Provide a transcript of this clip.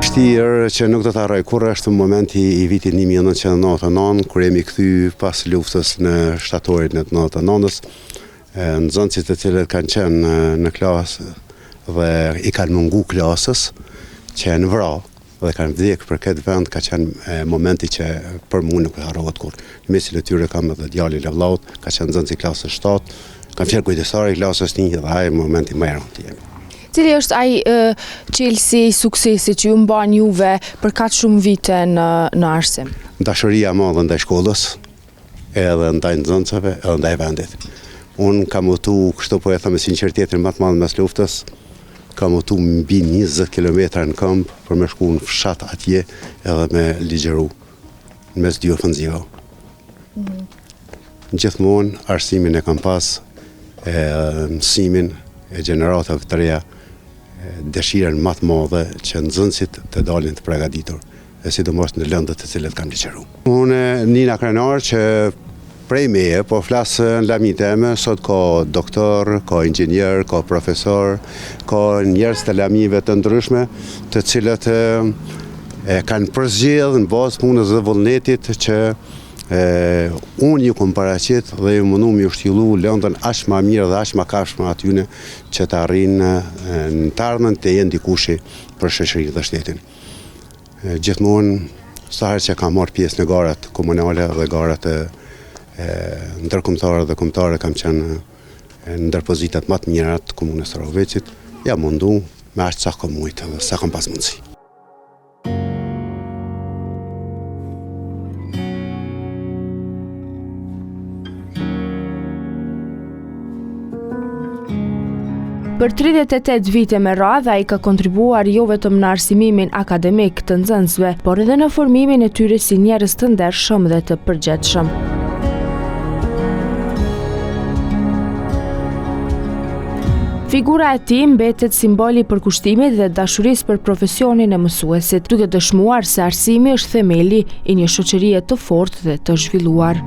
vështirë që nuk do të harroj kurrë është momenti i vitit 1999, kur jemi kthy pas luftës në shtatorin e 99-s, nxënësit të cilët kanë qenë në klasë dhe i kanë mungu klasës, që janë vrarë dhe kanë vdekë për këtë vend, ka qenë momenti që për mua nuk e harrohet kurrë. Në mesin e tyre kam edhe djalin e vllaut, ka qenë nxënës i klasës 7, kam qenë kujdestar i klasës 1 dhe ai momenti më i rëndë jemi. Cili është ai çelësi i suksesit që ju mban juve për kaq shumë vite në arsim? Dashuria e madhe ndaj shkollës, edhe ndaj nxënësve, edhe ndaj vendit. Unë kam udhëtu, kështu po e them me sinqeritetin më të madh mes luftës, kam udhëtu mbi 20 kilometra në këmbë për me shku në fshat atje edhe me ligjëru në mes dy ofenziva. Gjithmonë arsimin e kam pas, mësimin e gjeneratave të reja, dëshirën më të madhe që nxënësit të dalin të përgatitur, e sidomos në lëndët të cilët kam ligjëru. Unë Nina Krenar që prej meje, po flasë në lamin teme, sot ka doktor, ka inxhinier, ka profesor, ka njerëz të lamive të ndryshme, të cilët kanë përzgjedhur në bazë punës dhe vullnetit që unë ju kom paraqit dhe ju mundu mi ushtilu lëndën aq ma mirë dhe aq ma kafshme atyne që të arrinë në të ardhmen të jenë dikushi për shoqërinë dhe shtetin. Gjithmonë, sa herë që kam marrë pjesë në garat komunale dhe garat ndërkombëtare dhe kombëtare, kam qenë ndër pozitat më të mira të komunës së Roveçit, jam mundu me aq sa kam mujtë dhe sa kam pas mundësi. Për 38 vite me radhë ai ka kontribuar jo vetëm në arsimimin akademik të nxënësve, por edhe në formimin e tyre si njerëz të ndershëm dhe të përgjegjshëm. Figura e tij mbetet simboli i përkushtimit dhe dashurisë për profesionin e mësuesit, duke dëshmuar se arsimi është themeli i një shoqërie të fortë dhe të zhvilluar.